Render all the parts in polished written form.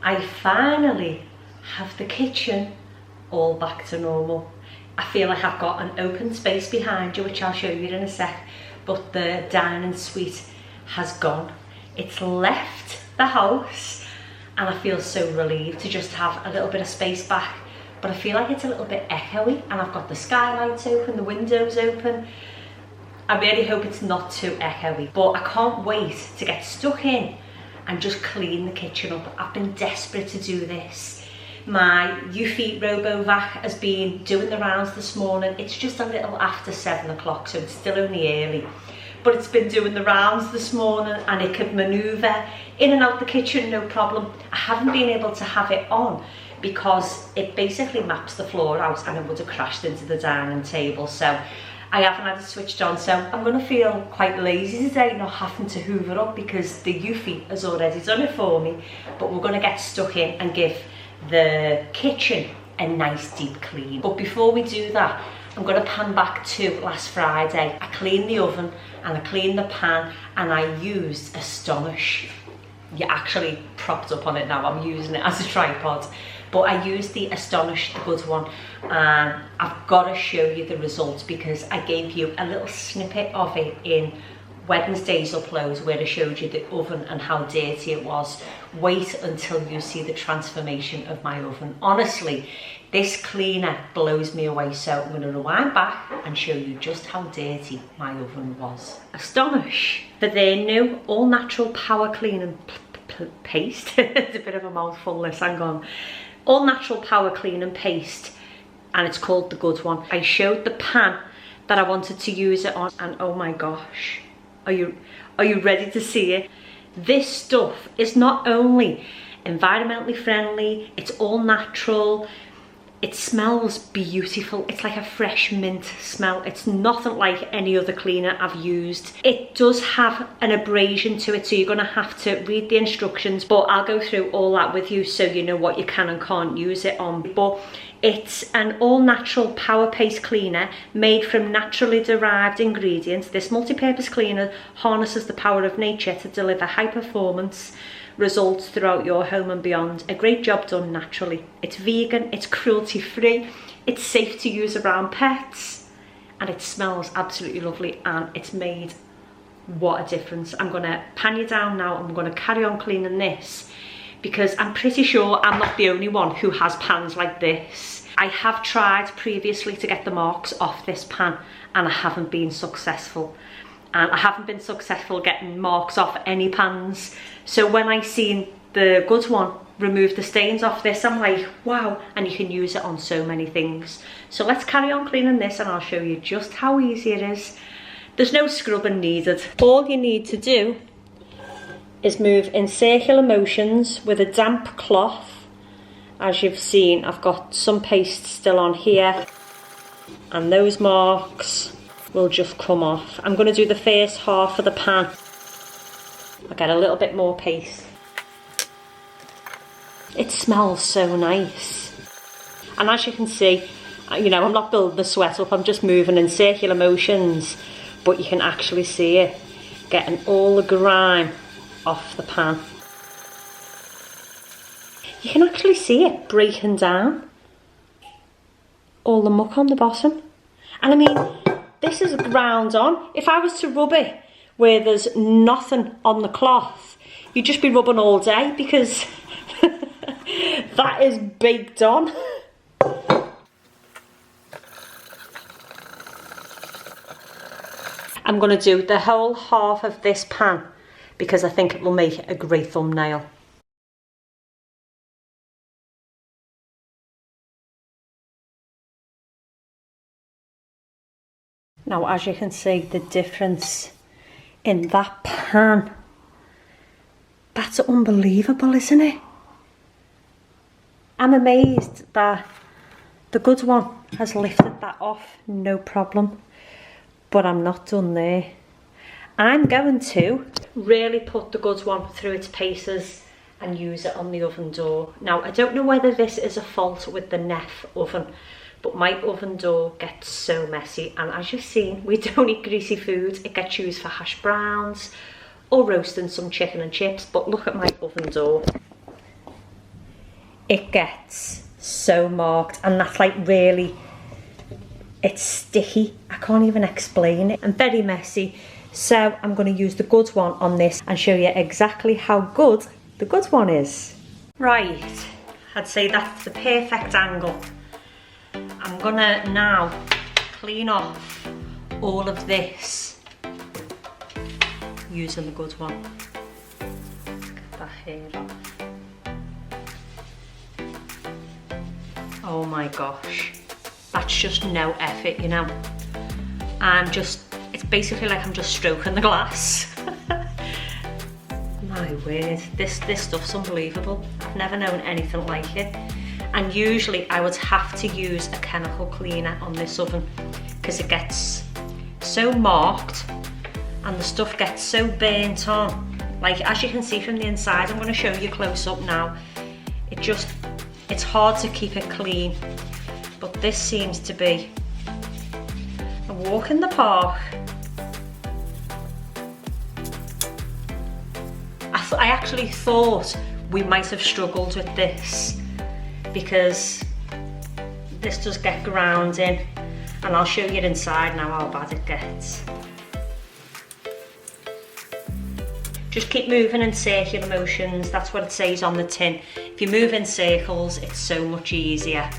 I finally have the kitchen all back to normal. I feel like I've got an open space behind you, which I'll show you in a sec, but the dining suite has gone. It's left the house, and I feel so relieved to just have a little bit of space back. But I feel like it's a little bit echoey, and I've got the skylights open, the windows open. I really hope it's not too echoey, but I can't wait to get stuck in and just clean the kitchen up. I've been desperate to do this. My UFeet RoboVac has been doing the rounds this morning. It's just a little after 7 o'clock, so it's still only early. But it's been doing the rounds this morning, and it could manoeuvre in and out the kitchen, no problem. I haven't been able to have it on because it basically maps the floor out, and it would have crashed into the dining table. So I haven't had it switched on, so I'm going to feel quite lazy today, not having to hoover up because the UFeet has already done it for me. But we're going to get stuck in and give the kitchen a nice deep clean. But before we do that, I'm going to pan back to last Friday. I cleaned the oven and I cleaned the pan, and I used Astonish. You're actually propped up on it now, I'm using it as a tripod. But I used the Astonish, the good one, and I've got to show you the results because I gave you a little snippet of it in Wednesday's upload where I showed you the oven and how dirty it was. Wait until you see the transformation of my oven. Honestly, this cleaner blows me away, so I'm going to rewind back and show you just how dirty my oven was. Astonish, for their new all-natural power cleaning paste. It's a bit of a mouthful this, hang on. All-natural power cleaning paste, and it's called the good one. I showed the pan that I wanted to use it on, and oh my gosh, are you ready to see it? This stuff is not only environmentally friendly, it's all natural, it smells beautiful. It's like a fresh mint smell. It's nothing like any other cleaner I've used. It does have an abrasion to it, so you're gonna have to read the instructions, but I'll go through all that with you so you know what you can and can't use it on. But it's an all-natural power paste cleaner made from naturally derived ingredients. This multi-purpose cleaner harnesses the power of nature to deliver high performance results throughout your home and beyond. A great job done naturally. It's vegan, it's cruelty free, it's safe to use around pets, and it smells absolutely lovely, and it's made what a difference. I'm gonna pan you down now. I'm gonna carry on cleaning this because I'm pretty sure I'm not the only one who has pans like this. I have tried previously to get the marks off this pan, and I haven't been successful. And I haven't been successful getting marks off any pans. So when I seen the good one remove the stains off this, I'm like, wow, and you can use it on so many things. So let's carry on cleaning this, and I'll show you just how easy it is. There's no scrubbing needed. All you need to do is move in circular motions with a damp cloth. As you've seen, I've got some paste still on here, and those marks will just come off. I'm going to do the first half of the pan. I'll get a little bit more paste. It smells so nice. And as you can see, you know, I'm not building the sweat up, I'm just moving in circular motions, but you can actually see it getting all the grime off the pan. You can actually see it breaking down all the muck on the bottom. And I mean, this is ground on. If I was to rub it where there's nothing on the cloth, you'd just be rubbing all day because that is baked on. I'm going to do the whole half of this pan because I think it will make a great thumbnail. Now, as you can see, the difference in that pan, that's unbelievable, isn't it? I'm amazed that the good one has lifted that off, no problem. But I'm not done there. I'm going to really put the good one through its paces and use it on the oven door. Now, I don't know whether this is a fault with the Neff oven, but my oven door gets so messy, and as you've seen, we don't eat greasy foods. It gets used for hash browns or roasting some chicken and chips, but look at my oven door. it gets so marked, and that's like really, it's sticky. I can't even explain it, and very messy. So I'm going to use the good one on this and show you exactly how good the good one is. Right, I'd say that's the perfect angle. I'm gonna now clean off all of this using the good one. Get that hair off. Oh my gosh, that's just no effort, you know. It's basically like I'm just stroking the glass. My word, this stuff's unbelievable. I've never known anything like it. And usually I would have to use a chemical cleaner on this oven because it gets so marked and the stuff gets so burnt on. Like, as you can see from the inside, I'm going to show you close up now. It's hard to keep it clean, but this seems to be a walk in the park. I actually thought we might have struggled with this because this does get ground in, and I'll show you inside now how bad it gets. Just keep moving in circular motions, that's what it says on the tin. If you move in circles, it's so much easier.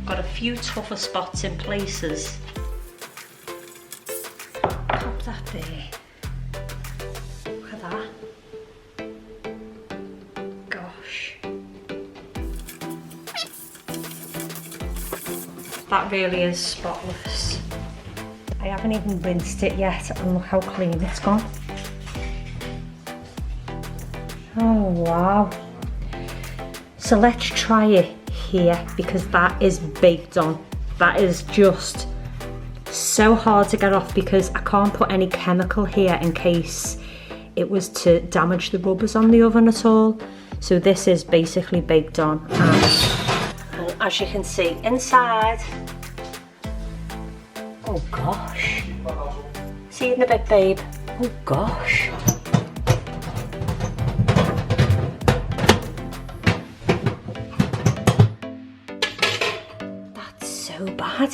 Got a few tougher spots in places. Pop that there. Look at that. Gosh. That really is spotless. I haven't even rinsed it yet, and look how clean it's gone. Oh wow. So let's try it here, because that is baked on. That is just so hard to get off because I can't put any chemical here in case it was to damage the rubbers on the oven at all. So this is basically baked on, and as you can see inside, oh gosh. See you in a bit, babe. Oh gosh. That's so bad.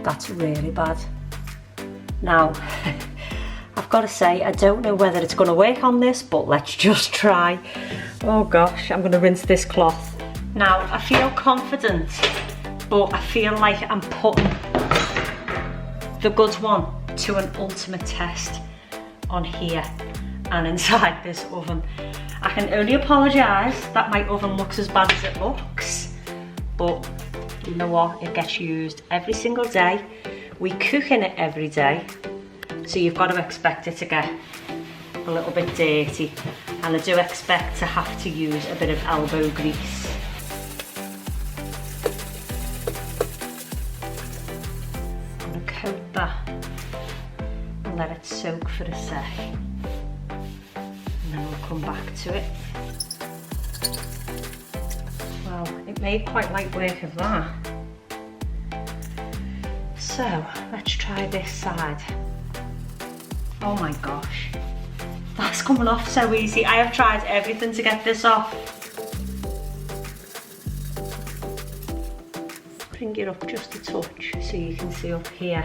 That's really bad. Now, I've got to say, I don't know whether it's going to work on this, but let's just try. Oh gosh, I'm going to rinse this cloth. Now, I feel confident, but I feel like I'm putting the good one to an ultimate test on here and inside this oven. I can only apologise that my oven looks as bad as it looks, but you know what, it gets used every single day. We cook in it every day, so you've got to expect it to get a little bit dirty, and I do expect to have to use a bit of elbow grease. I'm going to coat that and let it soak for a sec, and then we'll come back to it. Well, it made quite light work of that. So let's try this side. Oh my gosh, that's coming off so easy. I have tried everything to get this off. Bring it up just a touch so you can see up here.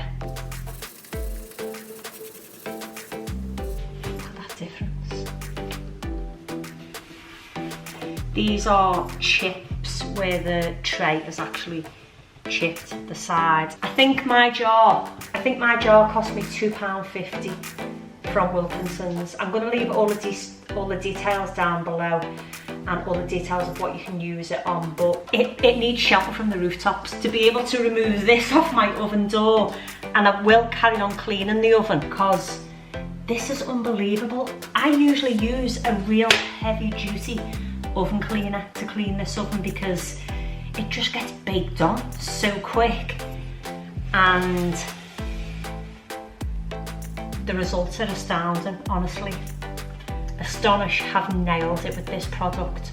Look at that difference. These are chips where the tray is actually chipped the sides. I think my jar cost me £2.50 from Wilkinson's. I'm going to leave all the details down below and all the details of what you can use it on, but it needs shelter from the rooftops to be able to remove this off my oven door, and I will carry on cleaning the oven because this is unbelievable. I usually use a real heavy duty oven cleaner to clean this oven because it just gets baked on so quick, and the results are astounding, honestly. Astonish have nailed it with this product.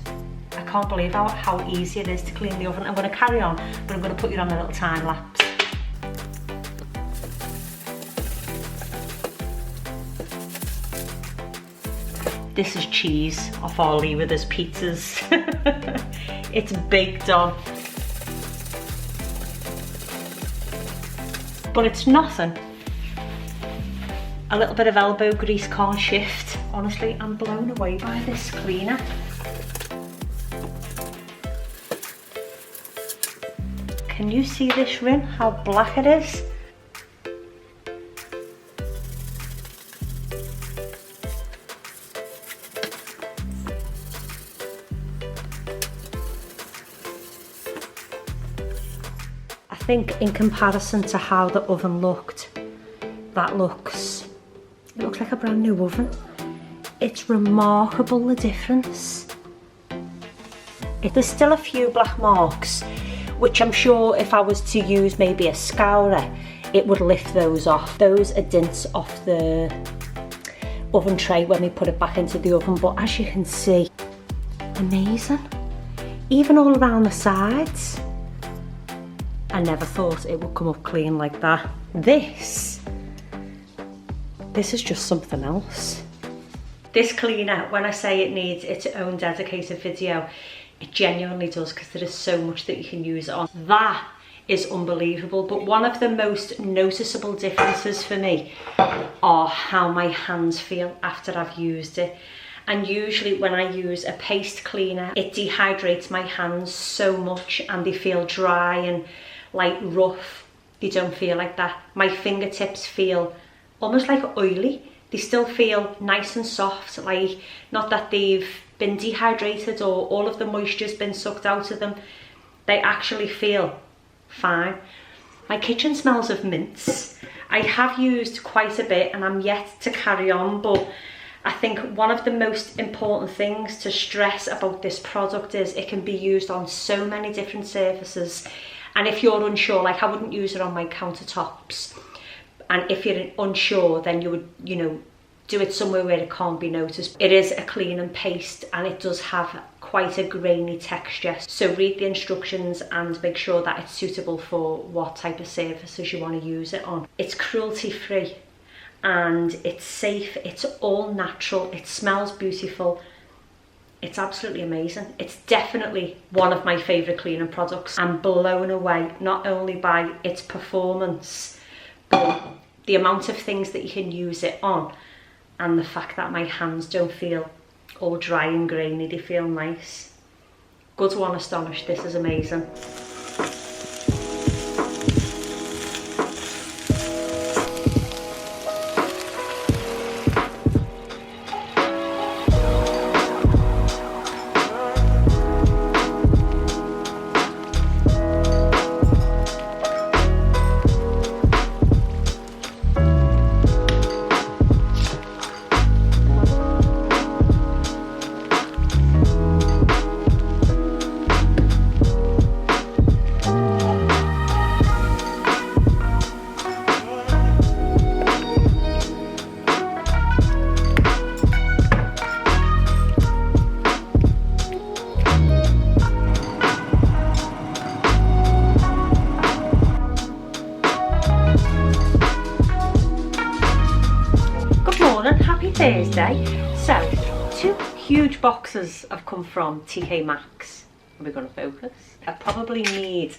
I can't believe how easy it is to clean the oven. I'm going to carry on, but I'm going to put you on a little time lapse. This is cheese off our Lee Withers pizzas. It's baked on. But it's nothing. A little bit of elbow grease can't shift. Honestly, I'm blown away by this cleaner. Can you see this rim, how black it is? I think in comparison to how the oven looked, it looks like a brand new oven. It's remarkable, the difference. There's still a few black marks, which I'm sure if I was to use maybe a scourer, it would lift those off. Those are dints off the oven tray when we put it back into the oven, but as you can see, amazing. Even all around the sides. I never thought it would come up clean like that. This is just something else. This cleaner, when I say it needs its own dedicated video, it genuinely does, because there is so much that you can use it on. That is unbelievable. But one of the most noticeable differences for me are how my hands feel after I've used it. And usually when I use a paste cleaner, it dehydrates my hands so much and they feel dry and like rough. They don't feel like that. My fingertips feel almost like oily. They still feel nice and soft, like not that they've been dehydrated or all of the moisture's been sucked out of them. They actually feel fine. My kitchen smells of mints. I have used quite a bit and I'm yet to carry on, but I think one of the most important things to stress about this product is it can be used on so many different surfaces. And if you're unsure, like I wouldn't use it on my countertops. And if you're unsure, then you would, do it somewhere where it can't be noticed. It is a clean and paste and it does have quite a grainy texture. So read the instructions and make sure that it's suitable for what type of surfaces you want to use it on. It's cruelty free and it's safe. It's all natural. It smells beautiful. It's absolutely amazing. It's definitely one of my favourite cleaning products. I'm blown away not only by its performance, but the amount of things that you can use it on, and the fact that my hands don't feel all dry and grainy, they feel nice. Good one, Astonish, this is amazing. Thursday. So 2 huge boxes have come from TK Maxx. Are we going to focus? I probably need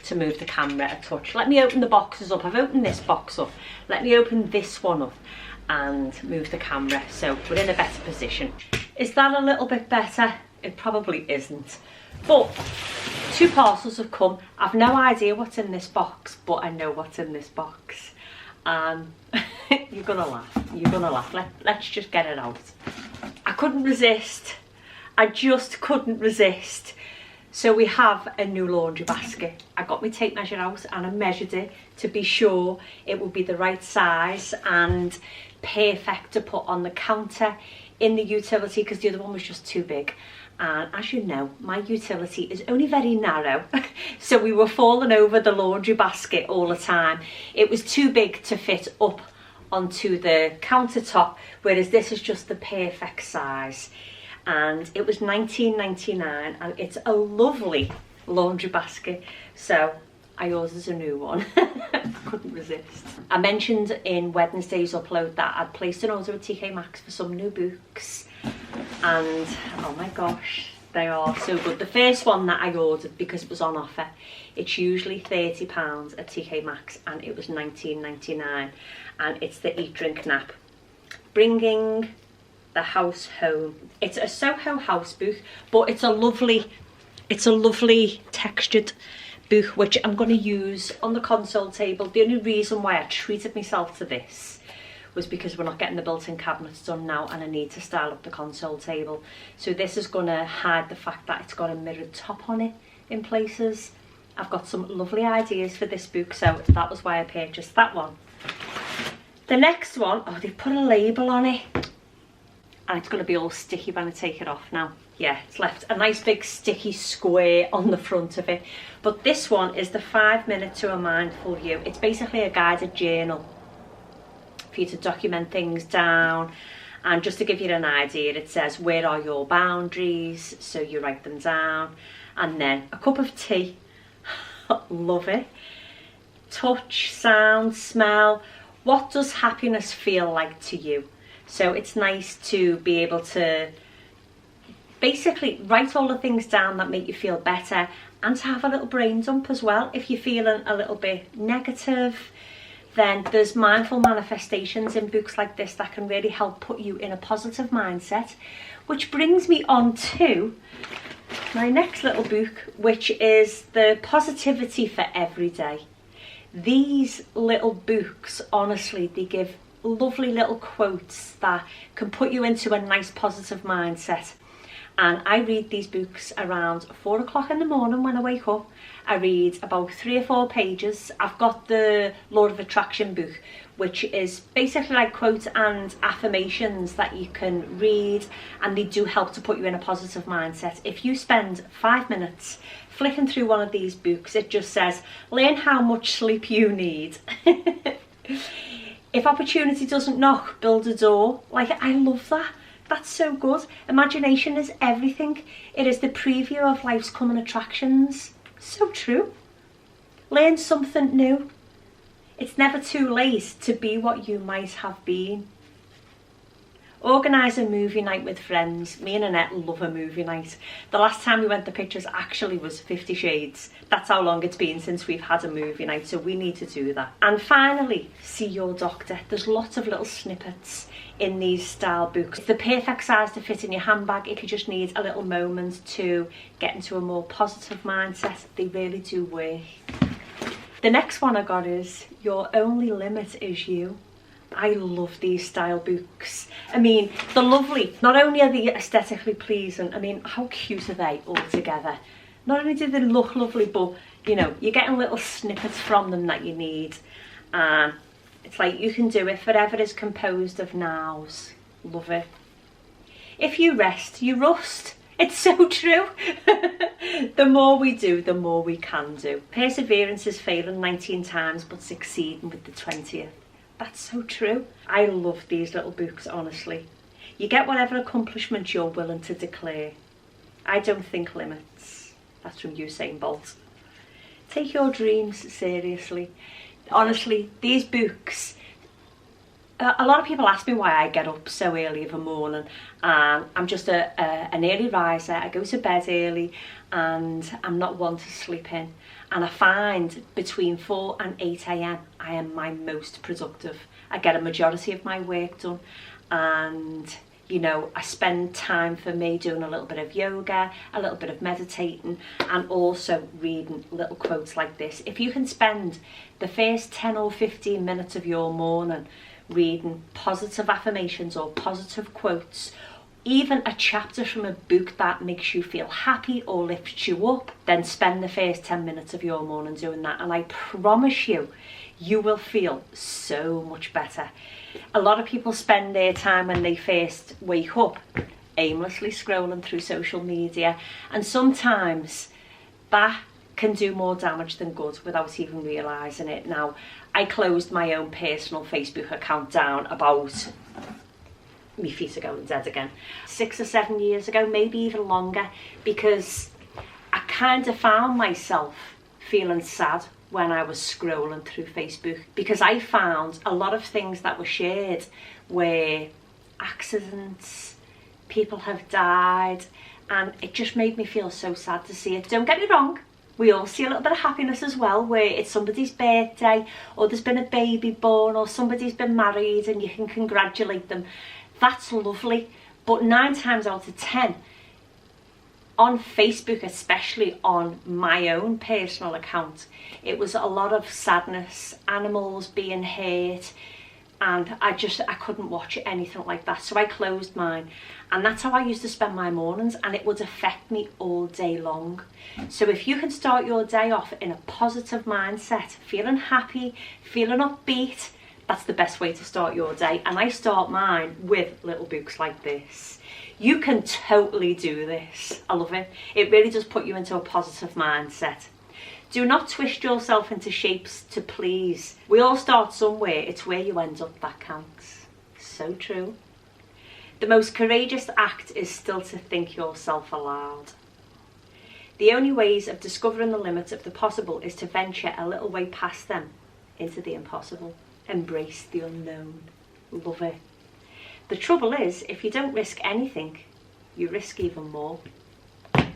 to move the camera a touch. Let me open the boxes up. I've opened this box up. Let me open this one up and move the camera so we're in a better position. Is that a little bit better? It probably isn't. But 2 parcels have come. I've no idea what's in this box, but I know what's in this box. You're gonna laugh. Let's just get it out. I couldn't resist. I just couldn't resist. So we have a new laundry basket. I got my tape measure out and I measured it to be sure it would be the right size and perfect to put on the counter in the utility, because the other one was just too big. And as you know, my utility is only very narrow, so we were falling over the laundry basket all the time. It was too big to fit up onto the countertop, whereas this is just the perfect size. And it was $19.99 and it's a lovely laundry basket. So I ordered a new one. I couldn't resist. I mentioned in Wednesday's upload that I'd placed an order at TK Maxx for some new books, and oh my gosh, they are so good. The first one that I ordered, because it was on offer, it's usually £30 at TK Maxx, and it was £19.99, and it's the Eat Drink Nap, bringing the house home. It's a Soho house book, but it's a lovely textured book, which I'm going to use on the console table. The only reason why I treated myself to this was because we're not getting the built-in cabinets done now, and I need to style up the console table. So this is going to hide the fact that it's got a mirrored top on it in places. I've got some lovely ideas for this book, so that was why I purchased that one. The next one, oh, they've put a label on it, and it's going to be all sticky when I take it off now. Yeah, it's left a nice big sticky square on the front of it. But this one is the 5 Minute to a Mindful You. It's basically a guided journal for you to document things down. And just to give you an idea, it says, where are your boundaries? So you write them down. And then a cup of tea. Love it. Touch, sound, smell. What does happiness feel like to you? So it's nice to be able to basically write all the things down that make you feel better, and to have a little brain dump as well. If you're feeling a little bit negative, then there's mindful manifestations in books like this that can really help put you in a positive mindset. Which brings me on to my next little book, which is the Positivity for Every Day. These little books, honestly, they give lovely little quotes that can put you into a nice positive mindset. And I read these books around 4 o'clock in the morning when I wake up. I read about 3 or 4 pages. I've got the Law of Attraction book, which is basically like quotes and affirmations that you can read, and they do help to put you in a positive mindset. If you spend 5 minutes flicking through one of these books, it just says, learn how much sleep you need. If opportunity doesn't knock, build a door. Like, I love that. That's so good. Imagination is everything. It is the preview of life's coming attractions. So true. Learn something new. It's never too late to be what you might have been. Organise a movie night with friends. Me and Annette love a movie night. The last time we went to pictures actually was 50 Shades. That's how long it's been since we've had a movie night, so we need to do that. And finally, see your doctor. There's lots of little snippets in these style books. It's the perfect size to fit in your handbag if you just need a little moment to get into a more positive mindset. They really do work. The next one I got is Your Only Limit Is You. I love these style books. I mean, they're lovely. Not only are they aesthetically pleasing, I mean, how cute are they all together? Not only do they look lovely, but, you know, you're getting little snippets from them that you need. And it's like, you can do it. Forever is composed of nows. Love it. If you rest, you rust. It's so true. The more we do, the more we can do. Perseverance is failing 19 times, but succeeding with the 20th. That's so true. I love these little books, honestly. You get whatever accomplishment you're willing to declare. I don't think limits. That's from Usain Bolt. Take your dreams seriously. Honestly, these books, a lot of people ask me why I get up so early of a morning, and I'm just an early riser. I go to bed early, and I'm not one to sleep in. And I find between 4 and 8 a.m. I am my most productive. I get a majority of my work done, and you know, I spend time for me doing a little bit of yoga, a little bit of meditating, and also reading little quotes like this. If you can spend the first 10 or 15 minutes of your morning reading positive affirmations or positive quotes, even a chapter from a book that makes you feel happy or lifts you up, then spend the first 10 minutes of your morning doing that, and I promise you, you will feel so much better. A lot of people spend their time when they first wake up aimlessly scrolling through social media, and sometimes that can do more damage than good without even realising it. Now, I closed my own personal Facebook account down about, my feet are going dead again, 6 or 7 years ago, maybe even longer, because I kind of found myself feeling sad when I was scrolling through Facebook, because I found a lot of things that were shared were accidents, people have died, and it just made me feel so sad to see it. Don't get me wrong, we all see a little bit of happiness as well, where it's somebody's birthday, or there's been a baby born, or somebody's been married and you can congratulate them. That's lovely, but 9 times out of 10, on Facebook, especially on my own personal account, it was a lot of sadness, animals being hurt, and I couldn't watch anything like that. So I closed mine, and that's how I used to spend my mornings, and it would affect me all day long. So if you can start your day off in a positive mindset, feeling happy, feeling upbeat, that's the best way to start your day. And I start mine with little books like this. You can totally do this. I love it. It really does put you into a positive mindset. Do not twist yourself into shapes to please. We all start somewhere. It's where you end up that counts. So true. The most courageous act is still to think yourself aloud. The only ways of discovering the limits of the possible is to venture a little way past them into the impossible. Embrace the unknown. Love it. The trouble is, if you don't risk anything, you risk even more.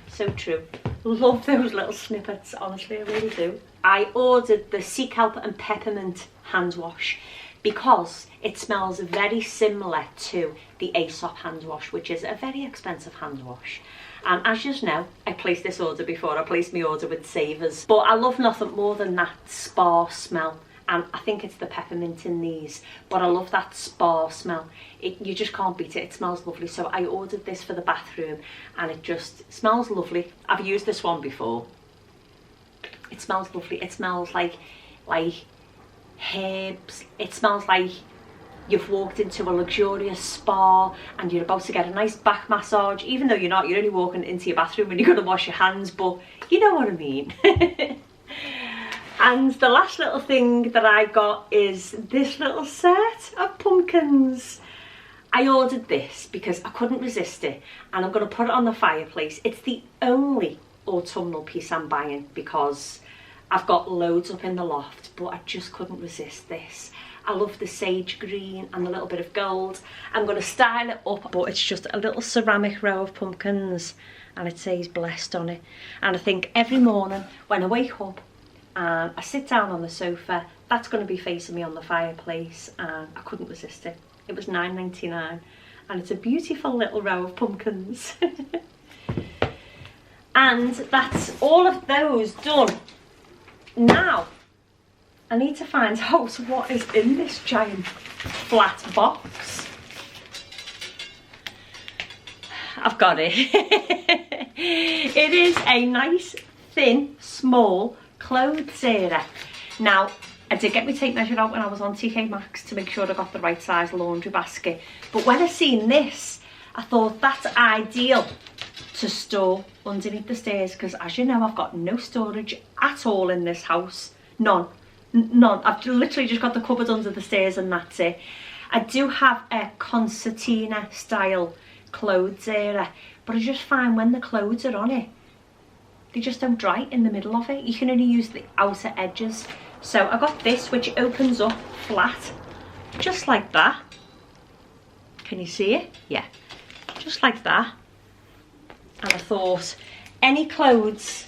So true. Love those little snippets, honestly, I really do. I ordered the sea kelp and peppermint hand wash because it smells very similar to the Aesop hand wash, which is a very expensive hand wash. And as you know, I placed this order before I placed my order with Savers. But I love nothing more than that spa smell. And I think it's the peppermint in these, but I love that spa smell. You just can't beat it. It smells lovely. So I ordered this for the bathroom, and it just smells lovely. I've used this one before. It smells lovely. It smells like herbs. It smells like you've walked into a luxurious spa and you're about to get a nice back massage, even though you're not. You're only walking into your bathroom and you're going to wash your hands, but you know what I mean. And the last little thing that I got is this little set of pumpkins. I ordered this because I couldn't resist it, and I'm going to put it on the fireplace. It's the only autumnal piece I'm buying because I've got loads up in the loft, but I just couldn't resist this. I love the sage green and the little bit of gold. I'm going to style it up, but it's just a little ceramic row of pumpkins, and it says blessed on it. And I think every morning when I wake up, and I sit down on the sofa, that's going to be facing me on the fireplace, and I couldn't resist it. It was £9.99, and it's a beautiful little row of pumpkins. And that's all of those done. Now I need to find out what is in this giant flat box. I've got it. It is a nice thin small clothes area. Now, I did get my tape measure out when I was on TK Maxx to make sure I got the right size laundry basket, but when I seen this, I thought that's ideal to store underneath the stairs, because as you know, I've got no storage at all in this house. None. I've literally just got the cupboard under the stairs and that's it. I do have a concertina style clothes area, but I just find when the clothes are on it, they just don't dry in the middle of it. You can only use the outer edges. So I got this, which opens up flat, just like that. Can you see it? Yeah, just like that. And I thought any clothes,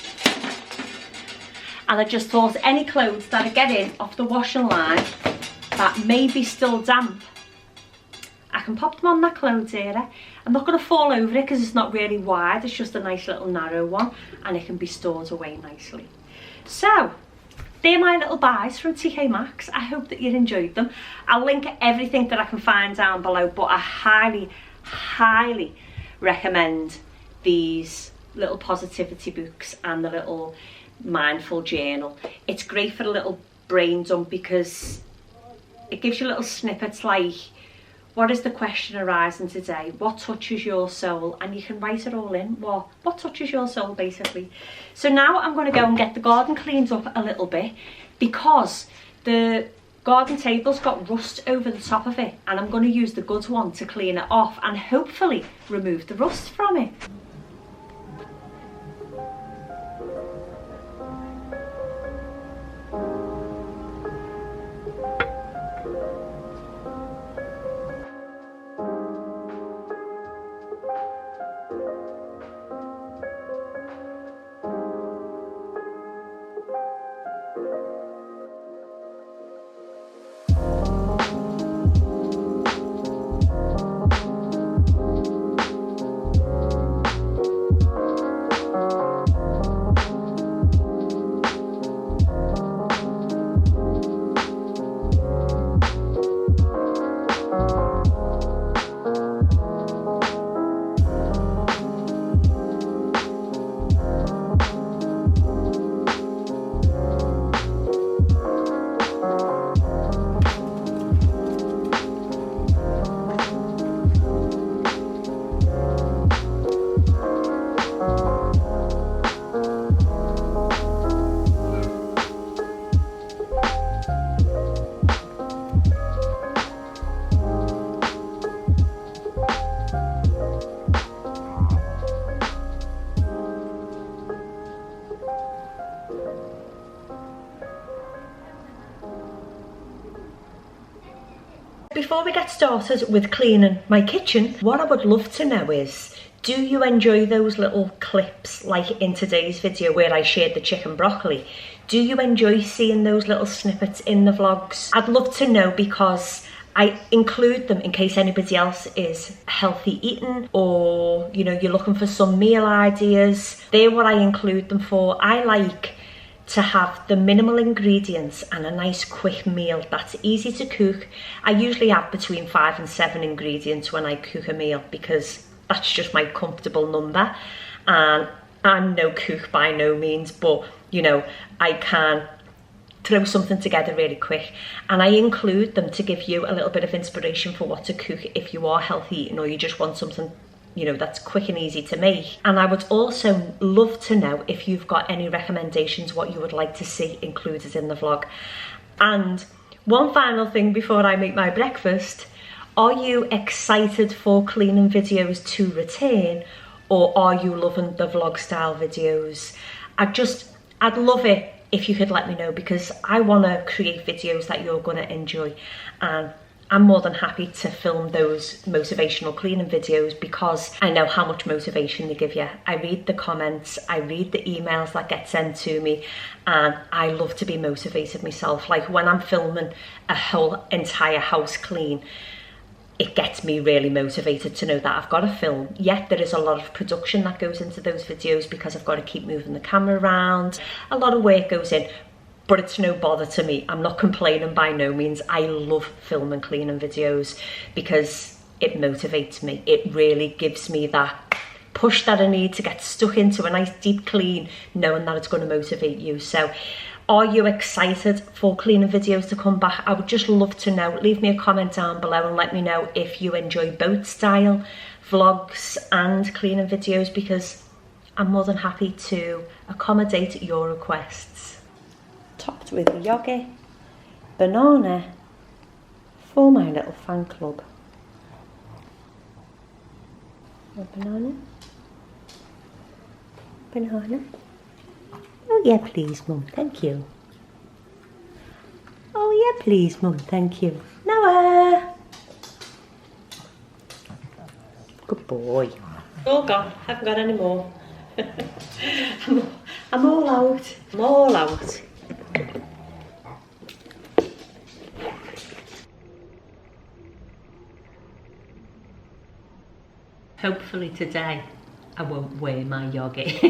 that are getting off the washing line that may be still damp, I can pop them on that clothes area. I'm not going to fall over it because it's not really wide, it's just a nice little narrow one, and it can be stored away nicely. So they're my little buys from TK Maxx. I hope that you enjoyed them. I'll link everything that I can find down below, but I highly recommend these little positivity books and the little mindful journal. It's great for a little brain dump because it gives you little snippets like, what is the question arising today? What touches your soul? And you can write it all in. What touches your soul, basically. So now I'm going to go and get the garden cleaned up a little bit, because the garden table's got rust over the top of it, and I'm going to use the good one to clean it off and hopefully remove the rust from it. before we get started with cleaning my kitchen, what I would love to know is, do you enjoy those little clips like in today's video where I shared the chicken broccoli? Do you enjoy seeing those little snippets in the vlogs? I'd love to know, because I include them in case anybody else is healthy eating, or you know, you're looking for some meal ideas. They're what I include them for. I like to have the minimal ingredients and a nice quick meal that's easy to cook. I usually have between 5 and 7 ingredients when I cook a meal, because that's just my comfortable number. And I'm no cook by no means, but you know, I can throw something together really quick, and I include them to give you a little bit of inspiration for what to cook if you are healthy eating, or you just want something, you know, that's quick and easy to make. And I would also love to know if you've got any recommendations, what you would like to see included in the vlog. And one final thing before I make my breakfast, are you excited for cleaning videos to return, or are you loving the vlog style videos? I'd love it if you could let me know, because I want to create videos that you're going to enjoy, and I'm more than happy to film those motivational cleaning videos because I know how much motivation they give you. I read the comments, I read the emails that get sent to me, and I love to be motivated myself. Like when I'm filming a whole entire house clean, it gets me really motivated to know that I've got to film. Yet there is a lot of production that goes into those videos because I've got to keep moving the camera around. A lot of work goes in, but it's no bother to me. I'm not complaining by no means. I love filming cleaning videos because it motivates me. It really gives me that push that I need to get stuck into a nice deep clean, knowing that it's going to motivate you. So are you excited for cleaning videos to come back? I would just love to know. Leave me a comment down below and let me know if you enjoy both style vlogs and cleaning videos, because I'm more than happy to accommodate your requests. Topped with yogurt, banana for my little fan club. A banana. Banana. Oh yeah, please, Mum, thank you. Oh yeah, please, Mum, thank you. Noah! Good boy. All gone, haven't got any more. I'm all out. I'm all out. Hopefully today I won't wear my yogurt.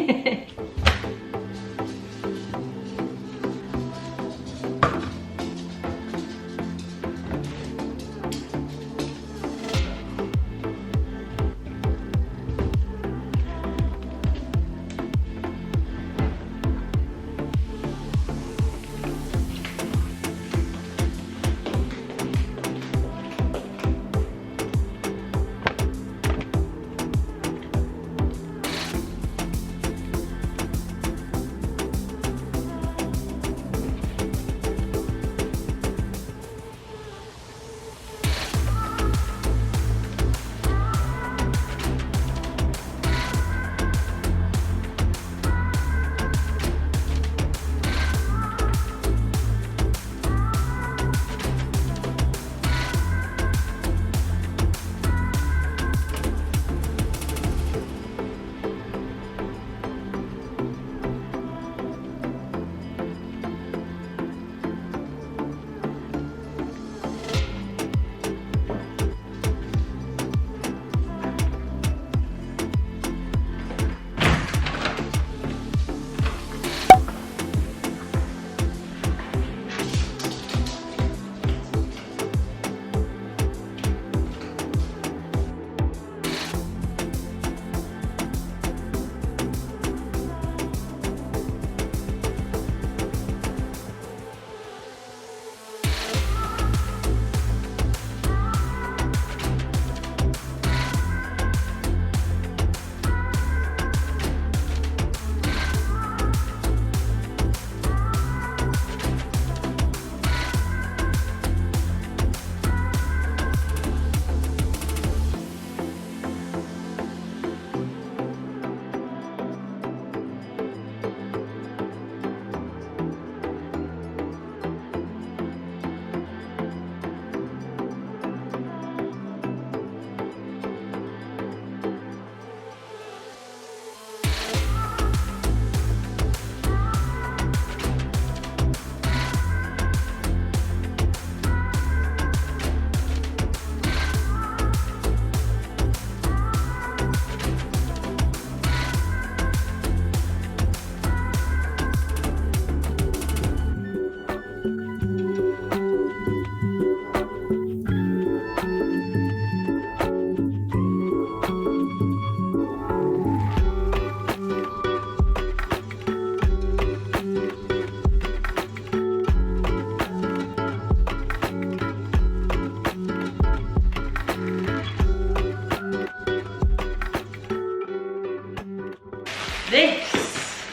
This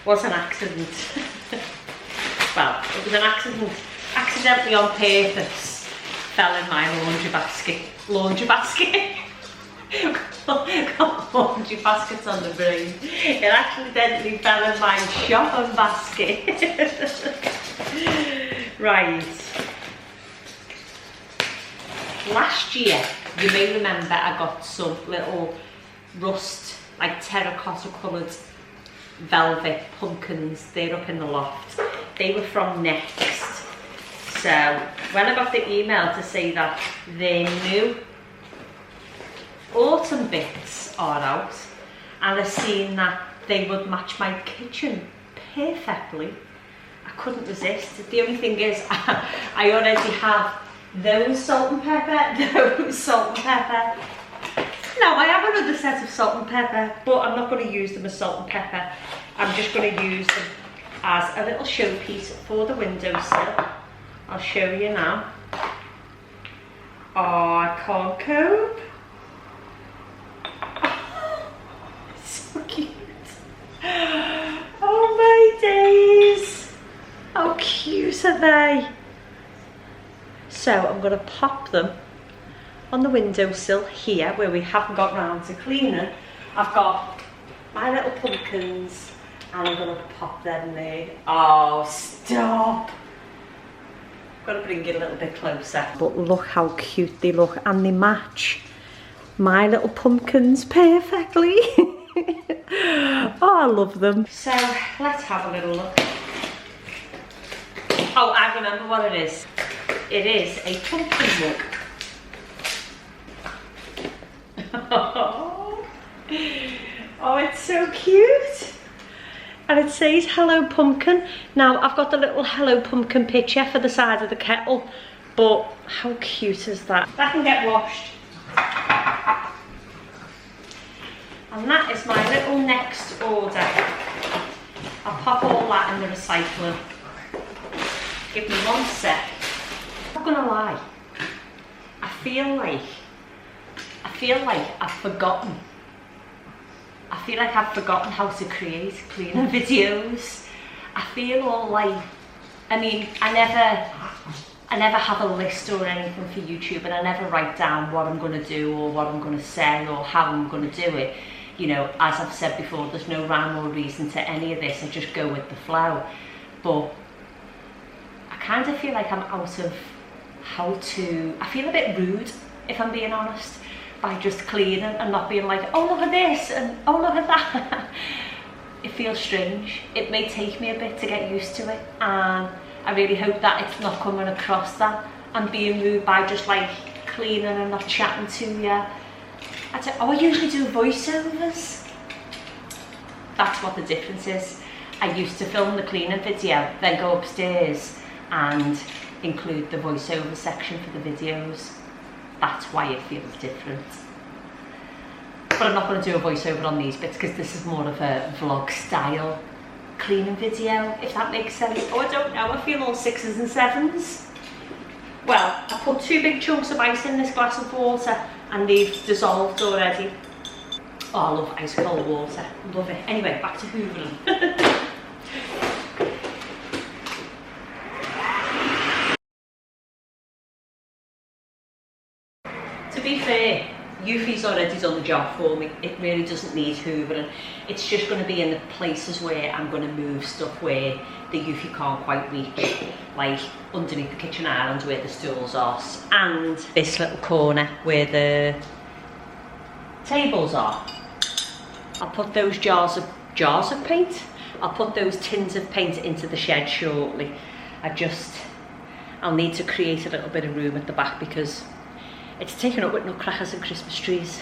was an accident. Well, it was an accident, accidentally on purpose, fell in my laundry basket. Laundry basket? Got laundry baskets on the brain. It accidentally fell in my shopping basket. Right. Last year, you may remember I got some little rust, like terracotta coloured velvet pumpkins. They're up in the loft. They were from MAXX. So when I got the email to say that their new autumn bits are out, and I seen that they would match my kitchen perfectly, I couldn't resist. The only thing is, I already have those salt and pepper, those salt and pepper. Now I have another set of salt and pepper, but I'm not going to use them as salt and pepper. I'm just going to use them as a little showpiece for the windowsill. I'll show you now. Oh, I can't cope. Oh, it's so cute. Oh my days. How cute are they? So I'm going to pop them on the windowsill here where we haven't got round to cleaning. I've got my little pumpkins and I'm going to pop them there. Oh, stop. I've got to bring it a little bit closer. But look how cute they look, and they match my little pumpkins perfectly. Oh, I love them. So let's have a little look. Oh, I remember what it is. It is a pumpkin mug. Oh, it's so cute. And it says Hello Pumpkin. Now, I've got the little Hello Pumpkin picture for the side of the kettle, but how cute is that? That can get washed. And that is my little next order. I'll pop all that in the recycling. Give me one sec. I'm not gonna lie. I feel like I've forgotten. I feel like I've forgotten how to create cleaning videos. I feel all like, I mean, I never have a list or anything for YouTube, and I never write down what I'm gonna do or what I'm gonna say or how I'm gonna do it. You know, as I've said before, there's no rhyme or reason to any of this. I just go with the flow. But I kind of feel like I'm out of how to, I feel a bit rude, if I'm being honest, by just cleaning and not being like, oh look at this and oh look at that. It feels strange. It may take me a bit to get used to it, and I really hope that it's not coming across that I'm being rude by just like cleaning and not chatting to you. I usually do voiceovers. That's what the difference is. I used to film the cleaning video, then go upstairs and include the voiceover section for the videos. That's why it feels different. But I'm not going to do a voiceover on these bits because this is more of a vlog style cleaning video, if that makes sense. Oh, I don't know, I feel all 6s and 7s. Well, I put 2 big chunks of ice in this glass of water and they've dissolved already. Oh, I love ice cold water, love it. Anyway, back to hoovering. To be fair, Yuffie's already done the job for me. It really doesn't need hoovering. It's just going to be in the places where I'm going to move stuff where the Yuffie can't quite reach, like underneath the kitchen island where the stools are, and this little corner where the tables are. I'll put those jars of paint. I'll put those tins of paint into the shed shortly. I'll need to create a little bit of room at the back because it's taken up with nutcrackers and Christmas trees.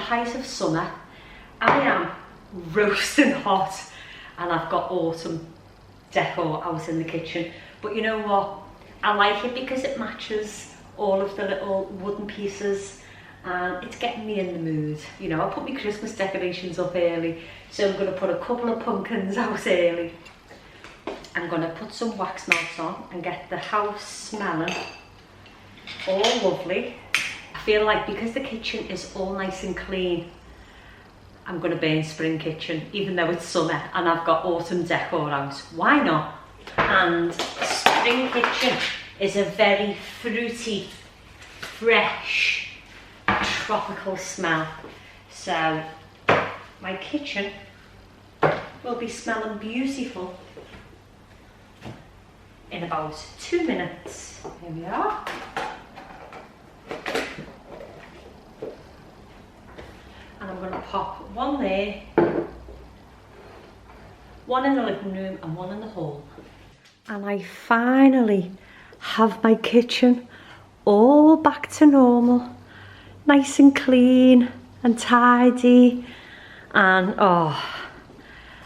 height of summer. I am roasting hot and I've got autumn decor out in the kitchen. But you know what? I like it because it matches all of the little wooden pieces and it's getting me in the mood. You know, I put my Christmas decorations up early, so I'm going to put a couple of pumpkins out early. I'm going to put some wax melts on and get the house smelling all lovely. I feel like because the kitchen is all nice and clean, I'm going to burn spring kitchen, even though it's summer and I've got autumn decor out. Why not? And spring kitchen is a very fruity, fresh, tropical smell. So my kitchen will be smelling beautiful in about 2 minutes. Here we are. And I'm going to pop one there, one in the living room and one in the hall. And I finally have my kitchen all back to normal, nice and clean and tidy. And oh,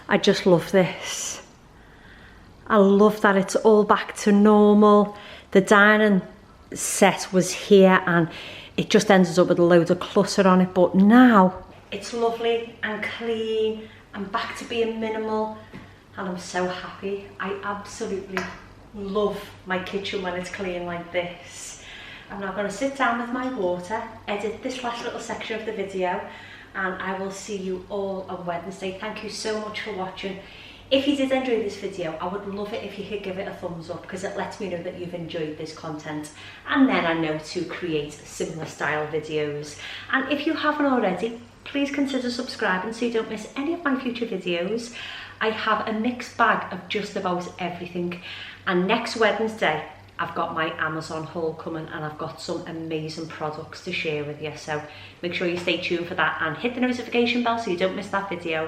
I just love this. I love that it's all back to normal. The dining set was here and it just ended up with a load of clutter on it, but now it's lovely and clean and back to being minimal, and I'm so happy. I absolutely love my kitchen when it's clean like this. I'm now going to sit down with my water, edit this last little section of the video, and I will see you all on Wednesday. Thank you so much for watching. If you did enjoy this video, I would love it if you could give it a thumbs up, because it lets me know that you've enjoyed this content, and then I know to create similar style videos. And if you haven't already, please consider subscribing so you don't miss any of my future videos. I have a mixed bag of just about everything, and next Wednesday I've got my Amazon haul coming and I've got some amazing products to share with you, so make sure you stay tuned for that and hit the notification bell so you don't miss that video.